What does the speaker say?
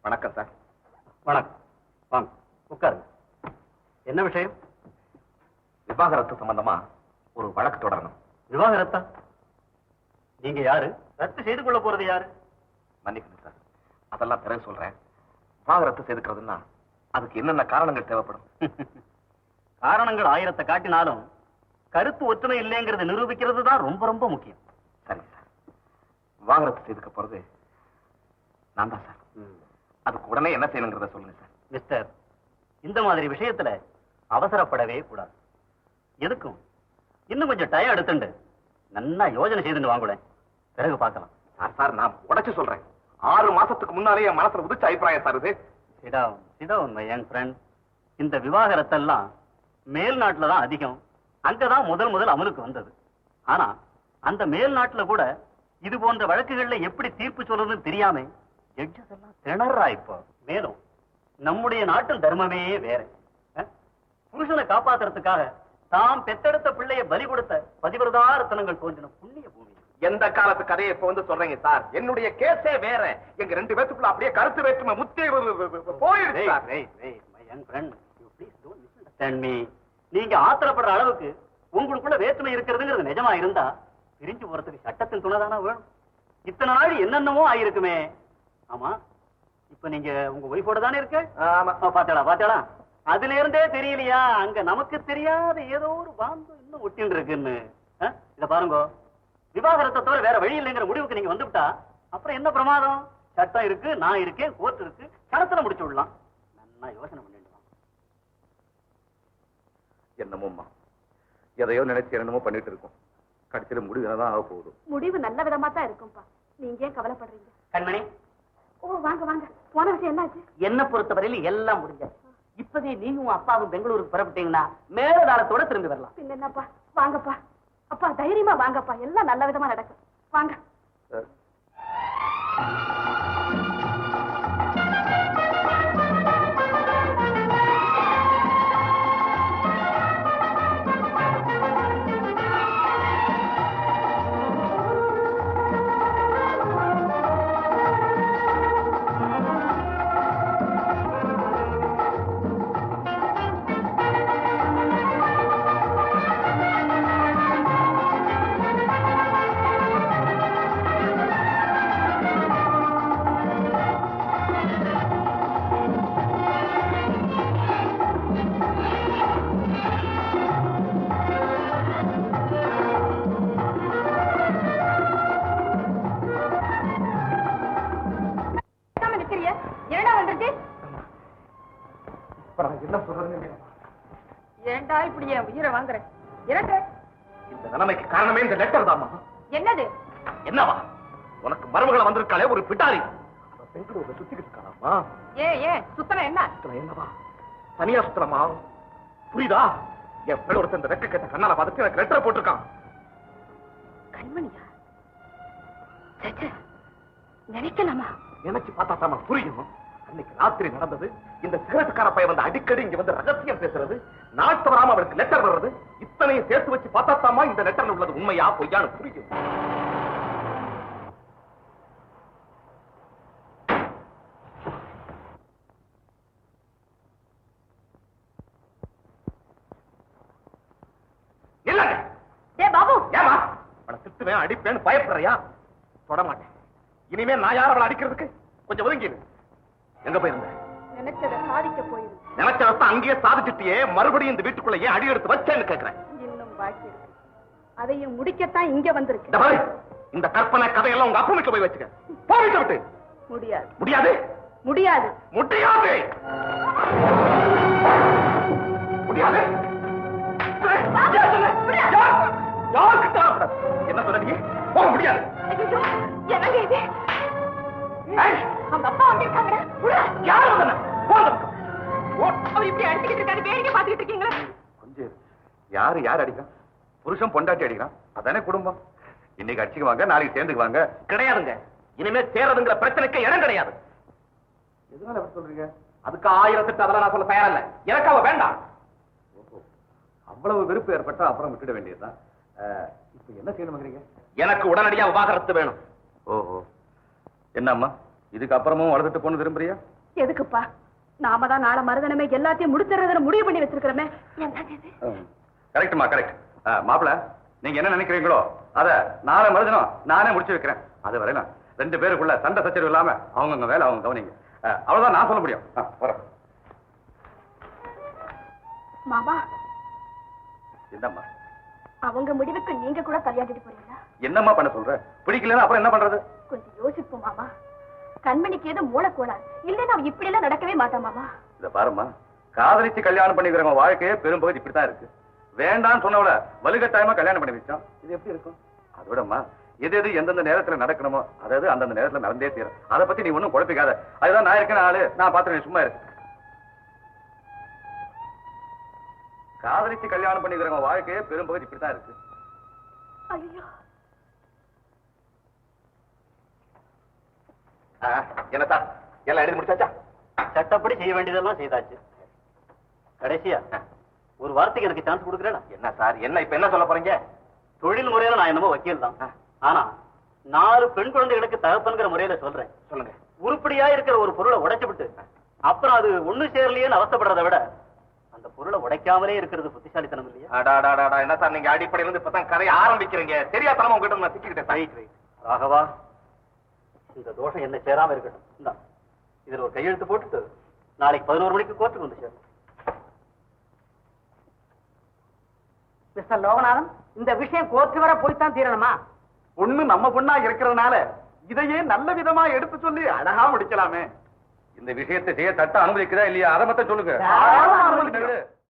வணக்கம் சார். வணக்கம். வாங்க உட்காருங்க. என்ன விஷயம்? விவாகரத்து சம்பந்தமா ஒரு வழக்கு தொடரணும். விவாகரத்தா? நீங்க யாரு? ரத்து செய்து கொள்ள போறது யாரு? மன்னிக்கணும் சார், அதெல்லாம் பிறகு சொல்றேன். விவாகரத்து செய்துக்கிறதுன்னா அதுக்கு என்னென்ன காரணங்கள் தேவைப்படும்? காரணங்கள் ஆயிரத்தை காட்டினாலும் கருத்து ஒற்றுமை இல்லைங்கிறத நிரூபிக்கிறது தான் ரொம்ப ரொம்ப முக்கியம். சரிங்க சார். விவாகரத்து செய்துக்க போறது நான் தான் சார். அதுக்கு உடனே என்ன செய்யணுங்கிறத சொல்லுங்க சார். மிஸ்டர், இந்த மாதிரி விஷயத்துல அவசரப்படவே கூடாது. எதுக்கும் இன்னும் கொஞ்சம் டயம் எடுத்துண்டு நல்லா யோஜனை செய்துட்டு வாங்குறேன், பிறகு பார்க்கலாம். சார் நான் உடைச்சு சொல்றேன். 6 மாசத்துக்கு முன்னாலே என் மனசுல உதிச்ச அபிப்பிராயம் சார் இது. சிடாவும் மை யங் ஃப்ரெண்ட். இந்த விவாகரத்தெல்லாம் மேல் நாட்டுல தான் அதிகம். அங்கதான் முதல் அமலுக்கு வந்தது. ஆனா அந்த மேல் நாட்டுல கூட இது போன்ற வழக்குகள்ல எப்படி தீர்ப்பு சொல்றதுன்னு தெரியாம ஜட்ஜஸ் எல்லாம் திணறா இப்போ. மேலும் நம்முடைய நாட்டின் தர்மமே வேற. புருஷனை காப்பாத்துறதுக்காக தாம் பெத்தெடுத்த பிள்ளைய பலி கொடுத்த பதிவிரதா ரத்தனங்கள் தோன்றின புண்ணிய பூமி. எந்த காலத்து கதையை இப்ப வந்து சொல்றீங்க சார்? என்னுடைய கேஸே வேற. எங்க 2 பேத்துக்குள்ள அப்படியே கருத்து வேற்றுமை முத்தே போயிடுச்சு. நீங்க ஆத்திரப்படுற அளவுக்கு உங்களுக்குள்ள வேற்றுமை இருக்கிறதுங்கிறது நிஜமா இருந்தா பிரிஞ்சு போறதுக்கு சட்டத்தின் துணைதானா வேணும். இத்தனை நாள் என்னென்னமோ ஆயிருக்குமே. ஆமா, இப்ப நீங்க உங்க ஒய்ஃபோட தானே இருக்க? பாத்தாளா அதுல இருந்தே தெரியலையா அங்க நமக்கு தெரியாத ஏதோ ஒரு பாம்பு இன்னும் ஒட்டின்னு இருக்குன்னு. இத பாருங்க, விவாகரத்தை தவிர வேற வழி இல்லைங்கிற முடிவுக்கு நீங்க வந்துவிட்டா அப்புறம் என்ன பிரமாதம்? சட்டம் இருக்கு, நான் இருக்கேன், கோர்ட் இருக்கு, சடத்துல முடிச்சு விடலாம். நல்லா யோசனை பண்ணிடுவான். என்னமோம்மா, எதையோ நினைச்சு என்னமோ பண்ணிட்டு இருக்கோம். கடைசியில முடிவு என்னதான் ஆக போகுது? முடிவு நல்ல விதமா தான் இருக்கும்பா. நீங்க ஏன் கவலைப்படுறீங்க? கண்மணி, ஓ வாங்க வாங்க. போன விஷயம் என்னாச்சு? என்ன பொறுத்தவரையில எல்லாம் முடிஞ்சாச்சு. இப்பதே நீங்க அப்பாவும் பெங்களூருக்கு புறப்பட்டீங்கன்னா மேலதாளத்தோட திரும்பி வரலாம். பின்ன என்னப்பா, வாங்கப்பா. அப்பா தைரியமா வாங்கப்பா, எல்லாம் நல்ல விதமா நடக்கும். வாங்க. ஏண்டா இப்படி என் உயிரை வாங்குற? இந்த நிலைமைக்கு காரணமே இந்த லெட்டர் தாமா. என்னது? என்னவா? உனக்கு மருமகளை வந்திருக்காளே ஒரு பிட்டாரி, பெங்களூர்ல சுத்திக்கிட்டு இருக்காளாமா. ஏன் சுத்தன என்ன? என்னவா தனியா சுத்தனமா? புரியுதா? என் பிள்ளை ஒருத்தர் இந்த ரெக்க கேட்ட கண்ணால பார்த்துட்டு எனக்கு லெட்டர் போட்டிருக்கான். கண்மணியா? நினைக்கலாமா? நினைச்சு பார்த்தா தாமா புரியும். அன்னைக்கு ராத்திரி நடந்தது, இந்த சிகரெட்டுக்கார பையன் வந்து அடிக்கடி இங்க வந்து ரகசியம் பேசுறது, நாள் தவறாம அவருக்கு லெட்டர் வர்றது, இத்தனையும் சேர்த்து வச்சு பார்த்தா தாமா இந்த லெட்டர்ல உள்ளது உண்மையா பொய்யான்னு புரியும். இல்லங்க. பாபு, ஏமா அவனை திட்டுவேன் அடிப்பேன்னு பயப்படுறியா? தொட மாட்டேன். இனிமே நான் யார் அவளை அடிக்கிறதுக்கு? கொஞ்சம் ஒதுங்கிடு. எங்க போயிருந்த? நினைச்சதை சாதிக்க போயிரு. நினைச்சதான் அங்கேயே சாதிச்சுட்டியே, மறுபடியும் இந்த வீட்டுக்குள்ள ஏன் அடி எடுத்து வச்சேன்னு கேட்கிறேன். இன்னும் பாக்கி இருக்கு, அதையும் முடிக்கத்தான் இங்க வந்திருக்கு. இந்த கற்பனை கதையெல்லாம் உங்க அப்பா வீட்டுல போய் வச்சுக்க. போயிட்டு விட்டு. முடியாது. முடியாது? முடியாது. முடியாது. முடியாது. என்ன சொல்றீங்க? போக முடியாது. என்னங்க இது? அவங்க அப்பா வந்திருக்காங்க. யார் வந்தன? அவர் இப்படி அடிச்சுக்கிட்டு இருக்காரு, வேடிக்கை பார்த்துக்கிட்டு இருக்கீங்களா? கொஞ்சம் யாரு யார் அடிக்கிறான்? புருஷன் பொண்டாட்டி அடிக்கிறான், அதானே குடும்பம். இன்னைக்கு அடிச்சுக்குவாங்க, நாளைக்கு சேர்ந்துக்குவாங்க. கிடையாதுங்க. இனிமே சேரதுங்கிற பிரச்சனைக்கு இடம் கிடையாது. எதனால அவர் சொல்றீங்க? அதுக்கு 1008 அதெல்லாம் நான் சொல்ல தயாரில்லை. எனக்கு அவ வேண்டாம். அவ்வளவு வெறுப்பு ஏற்பட்டா அப்புறம் விட்டுட வேண்டியதுதான். இப்ப என்ன செய்யணும்? எனக்கு உடனடியா விவாகரத்து வேணும். ஓஹோ, என்னம்மா இதுக்கு அப்புறமும் வளர்த்துட்டு பொண்ணு விரும்புறியா? எதுக்குப்பா? நாம தான் நாளை மறுதினமே எல்லாத்தையும் முடிச்சிடறதுன்னு முடிவு பண்ணி வச்சிருக்கிறோமே. கரெக்ட்மா, கரெக்ட். மாப்பிள, நீங்க என்ன நினைக்கிறீங்களோ அத நாளை மறுதினம் நானே முடிச்சு வைக்கிறேன். அது வரையிலும் 2 பேருக்குள்ள சண்டை சச்சரவு இல்லாம அவங்கவுங்க வேலை அவங்க கவனிங்க. அவ்வளவுதான் நான் சொல்ல முடியும். வரேன். மாமா, என்னம்மா அவங்க முடிவுக்கு நீங்க கூட தலையாட்டிட்டு போறீங்களா? என்னம்மா பண்ண சொல்ற? பிடிக்கலன்னா அப்புறம் என்ன பண்றது? கொஞ்சம் யோசிப்போம் மாமா. கண்மணிக்கு ஏதோ மூளைக்கோளாறு இல்லைன்னா அவ இப்படி எல்லாம் நடக்கவே மாட்டான் மாமா. இத பாருமா, காதலிச்சு கல்யாணம் பண்ணிக்கிறவங்க வாழ்க்கையே பெரும்பகுதி இப்படித்தான் இருக்கு. வேண்டான்னு சொன்னவள வலுக்கட்டாயமா கல்யாணம் பண்ணி வச்சோம். இது எப்படி இருக்கும்? அதோடமா எது எது எந்தெந்த நேரத்துல நடக்கணுமோ அதாவது அந்தந்த நேரத்துல நடந்தே தீரும். அதை பத்தி நீ ஒண்ணும் குழப்பிக்காத. அதுதான் நான் இருக்கேன் ஆளு. நான் பாத்துறேன், சும்மா இருக்கு. காதலிச்சு கல்யாணம் பண்ணிக்கிறவங்க வாழ்க்கையே பெரும்பகுதி இப்படித்தான் இருக்கு. ஐயோ, என்ன சார், எல்லாம் எழுதி முடிச்சாச்சா? சட்டப்படி செய்ய வேண்டியதெல்லாம் செய்தாச்சு. கடைசியா ஒரு வார்த்தைக்கு எனக்கு சான்ஸ் கொடுக்குறேன். என்ன சார், என்ன இப்ப என்ன சொல்ல போறீங்க? தொழில் முறையில நான் என்னமோ வக்கீல் தான். ஆனா 4 பெண் குழந்தைகளுக்கு தகப்பன்கிற முறையில சொல்றேன். சொல்லுங்க. உருப்படியா இருக்கிற ஒரு பொருளை உடைச்சு விட்டு அப்புறம் அது ஒண்ணு சேரலையேன்னு அவஸ்தைப்படுறதை விட அந்த பொருளை உடைக்காமலே இருக்கிறது புத்திசாலித்தனம் இல்லையா? அடாடாடாடா, என்ன சார் நீங்க அடிப்படையில இருந்து இப்பதான் கரைய ஆரம்பிக்கிறீங்க. தெரியாதனமா உங்ககிட்ட நான் திக்கிக்கிட்டேன். Right right. ராகவா, இந்த தோஷம் என்ன சேராம இருக்கட்டும். இந்தா, இதுல ஒரு கையெழுத்து போட்டுட்டு நாளைக்கு 11 மணிக்கு கோர்ட்டுக்கு வந்து சேரும். மிஸ்டர் லோகநாதன், இந்த விஷயம் கோர்ட்டு வர போய்த்தான் தீரணுமா? பொண்ணு நம்ம பொண்ணா இருக்கிறதுனால இதையே நல்ல விதமா எடுத்து சொல்லி அழகா முடிக்கலாமே. இந்த விஷயத்தை செய்ய சட்டம் அனுமதிக்குதா இல்லையா? அதை மட்டும் சொல்லுங்க. தாராளமா அனுமதிக்கிறோம்.